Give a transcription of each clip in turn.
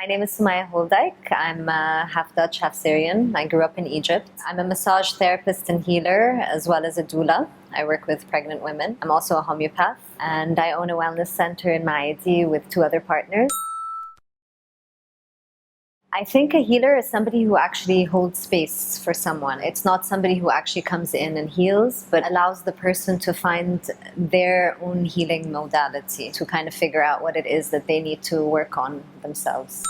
My name is Sumaya Holdijk. I'm half Dutch, half Syrian. I grew up in Egypt. I'm a massage therapist and healer, as well as a doula. I work with pregnant women. I'm also a homeopath, and I own a wellness center in Maadi with 2 other partners. I think a healer is somebody who actually holds space for someone. It's not somebody who actually comes in and heals, but allows the person to find their own healing modality, to kind of figure out what it is that they need to work on themselves.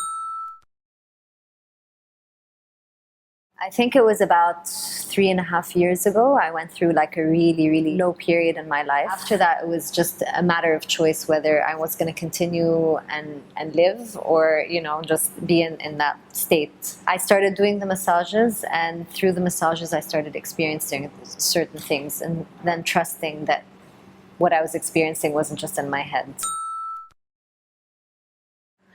I think it was about 3.5 years ago. I went through like a really low period in my life. After that, it was just a matter of choice whether I was going to continue and live, or, just be in that state. I started doing the massages, and through the massages I started experiencing certain things, and then trusting that what I was experiencing wasn't just in my head.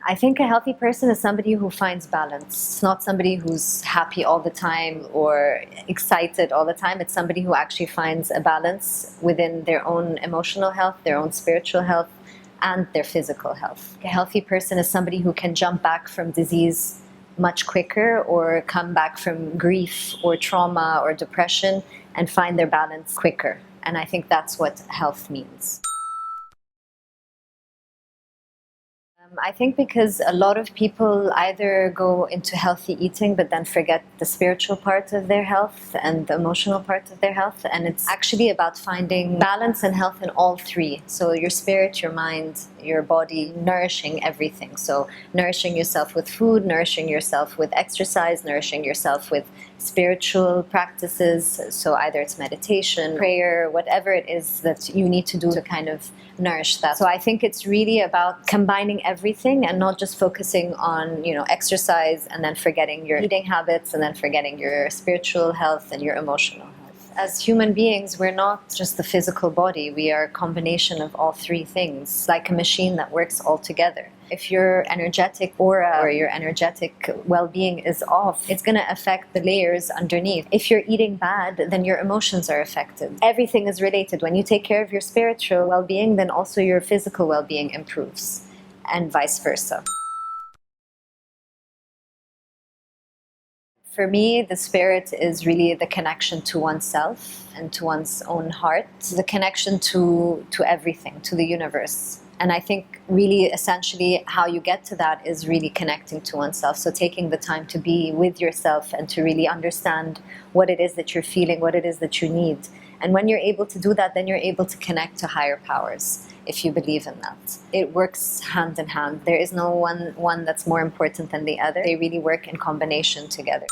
I think a healthy person is somebody who finds balance. It's not somebody who's happy all the time or excited all the time. It's somebody who actually finds a balance within their own emotional health, their own spiritual health, and their physical health. A healthy person is somebody who can jump back from disease much quicker, or come back from grief or trauma or depression and find their balance quicker. And I think that's what health means. I think because a lot of people either go into healthy eating but then forget the spiritual part of their health and the emotional part of their health, and it's actually about finding balance and health in all 3. So your spirit, your mind, your body, nourishing everything. So nourishing yourself with food, nourishing yourself with exercise, nourishing yourself with spiritual practices. So either it's meditation, prayer, whatever it is that you need to do to kind of nourish that. So I think it's really about combining everything and not just focusing on, exercise and then forgetting your eating habits and then forgetting your spiritual health and your emotional health. As human beings, we're not just the physical body. We are a combination of all 3 things, like a machine that works all together. If your energetic aura or your energetic well-being is off, it's going to affect the layers underneath. If you're eating bad, then your emotions are affected. Everything is related. When you take care of your spiritual well-being, then also your physical well-being improves, and vice versa. For me, the spirit is really the connection to oneself and to one's own heart, the connection to everything, to the universe. And I think really essentially how you get to that is really connecting to oneself. So taking the time to be with yourself and to really understand what it is that you're feeling, what it is that you need. And when you're able to do that, then you're able to connect to higher powers, if you believe in that. It works hand in hand. There is no one that's more important than the other. They really work in combination together.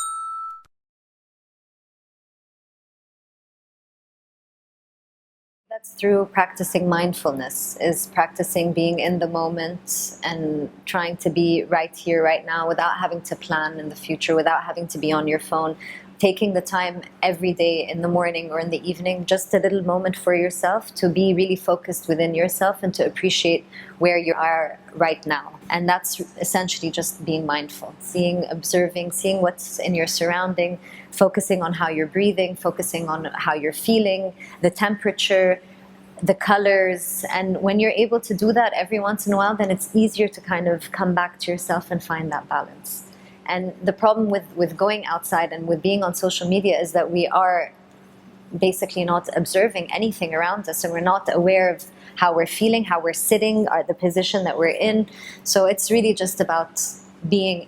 That's through practicing mindfulness, is practicing being in the moment and trying to be right here, right now, without having to plan in the future, without having to be on your phone. Taking the time every day in the morning or in the evening, just a little moment for yourself to be really focused within yourself and to appreciate where you are right now. And that's essentially just being mindful, observing, seeing what's in your surrounding, focusing on how you're breathing, focusing on how you're feeling, the temperature, the colors. And when you're able to do that every once in a while, then it's easier to kind of come back to yourself and find that balance. And the problem with going outside and with being on social media is that we are basically not observing anything around us, and we're not aware of how we're feeling, how we're sitting, or the position that we're in. So it's really just about being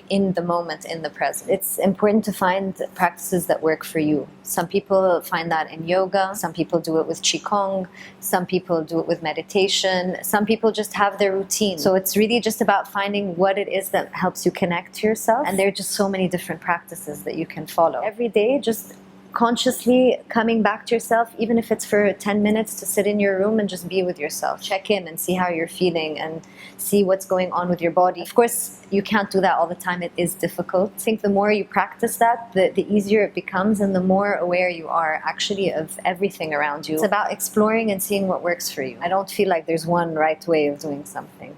in the moment, in the present. It's important to find practices that work for you. Some people find that in yoga, some people do it with qigong, some people do it with meditation, some people just have their routine. So it's really just about finding what it is that helps you connect to yourself, and there are just so many different practices that you can follow. Every day, just consciously coming back to yourself, even if it's for 10 minutes, to sit in your room and just be with yourself. Check in and see how you're feeling and see what's going on with your body. Of course, you can't do that all the time. It is difficult. I think the more you practice that, the easier it becomes, and the more aware you are actually of everything around you. It's about exploring and seeing what works for you. I don't feel like there's one right way of doing something.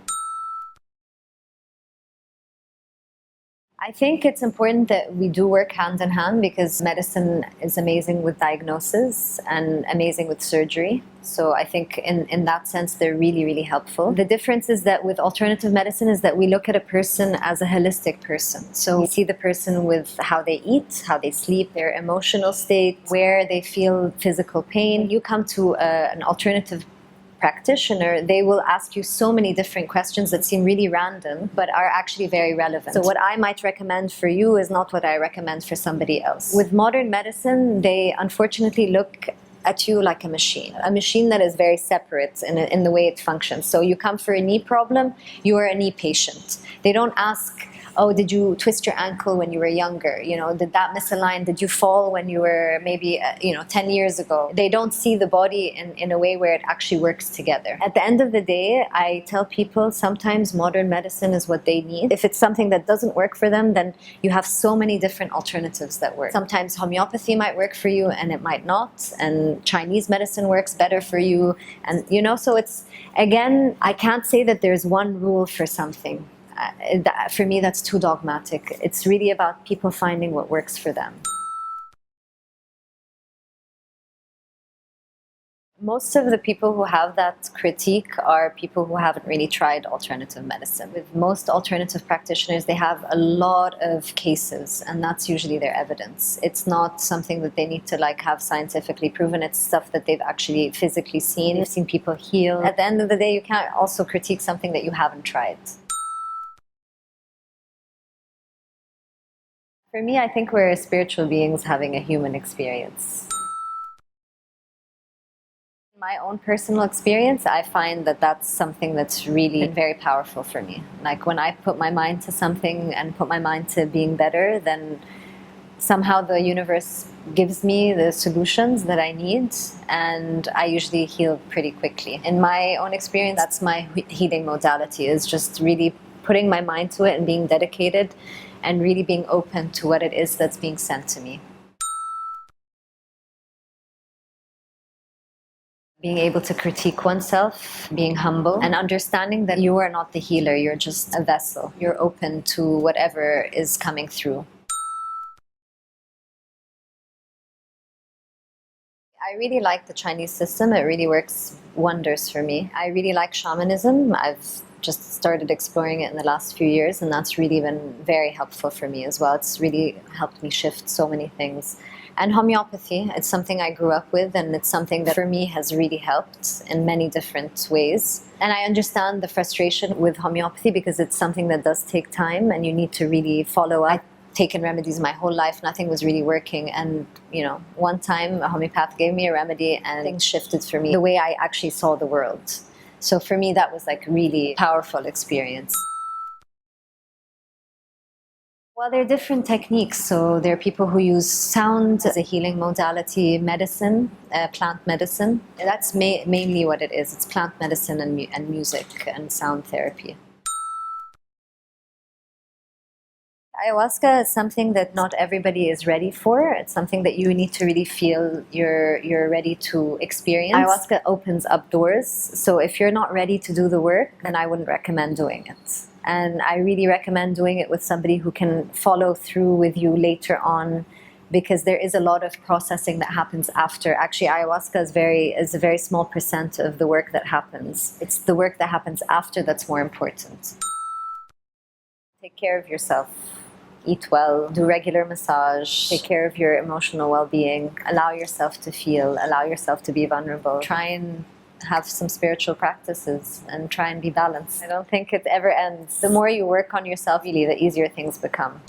I think it's important that we do work hand in hand because medicine is amazing with diagnosis and amazing with surgery. So I think in that sense, they're really, really helpful. The difference is that with alternative medicine is that we look at a person as a holistic person. So we see the person with how they eat, how they sleep, their emotional state, where they feel physical pain. You come to an alternative practitioner, they will ask you so many different questions that seem really random but are actually very relevant. So what I might recommend for you is not what I recommend for somebody else. With modern medicine, they unfortunately look at you like a machine that is very separate in the way it functions. So you come for a knee problem, you are a knee patient. They don't ask, oh, did you twist your ankle when you were younger? You know, did that misalign? Did you fall when you were maybe, 10 years ago? They don't see the body in a way where it actually works together. At the end of the day, I tell people sometimes modern medicine is what they need. If it's something that doesn't work for them, then you have so many different alternatives that work. Sometimes homeopathy might work for you and it might not. And Chinese medicine works better for you. And, so it's, again, I can't say that there's one rule for something. For me, that's too dogmatic. It's really about people finding what works for them. Most of the people who have that critique are people who haven't really tried alternative medicine. With most alternative practitioners, they have a lot of cases, and that's usually their evidence. It's not something that they need to have scientifically proven. It's stuff that they've actually physically seen. They've seen people heal. At the end of the day, you can't also critique something that you haven't tried. For me, I think we're spiritual beings having a human experience. In my own personal experience, I find that that's something that's really very powerful for me. Like when I put my mind to something and put my mind to being better, then somehow the universe gives me the solutions that I need, and I usually heal pretty quickly. In my own experience, that's my healing modality, is just really putting my mind to it and being dedicated and really being open to what it is that's being sent to me. Being able to critique oneself, being humble, and understanding that you are not the healer, you're just a vessel. You're open to whatever is coming through. I really like the Chinese system. It really works wonders for me. I really like shamanism. I've just started exploring it in the last few years, and that's really been very helpful for me as well. It's really helped me shift so many things. And homeopathy, it's something I grew up with, and it's something that for me has really helped in many different ways. And I understand the frustration with homeopathy because it's something that does take time and you need to really follow up. I've taken remedies my whole life, nothing was really working, and one time a homeopath gave me a remedy and things shifted for me, the way I actually saw the world. So for me, that was like really powerful experience. Well, there are different techniques. So there are people who use sound as a healing modality, medicine, plant medicine. That's mainly what it is. It's plant medicine and music and sound therapy. Ayahuasca is something that not everybody is ready for. It's something that you need to really feel you're ready to experience. Ayahuasca opens up doors. So if you're not ready to do the work, then I wouldn't recommend doing it. And I really recommend doing it with somebody who can follow through with you later on, because there is a lot of processing that happens after. Actually, ayahuasca is a very small % of the work that happens. It's the work that happens after that's more important. Take care of yourself. Eat well, do regular massage, take care of your emotional well-being, allow yourself to feel, allow yourself to be vulnerable. Try and have some spiritual practices and try and be balanced. I don't think it ever ends. The more you work on yourself, really, the easier things become.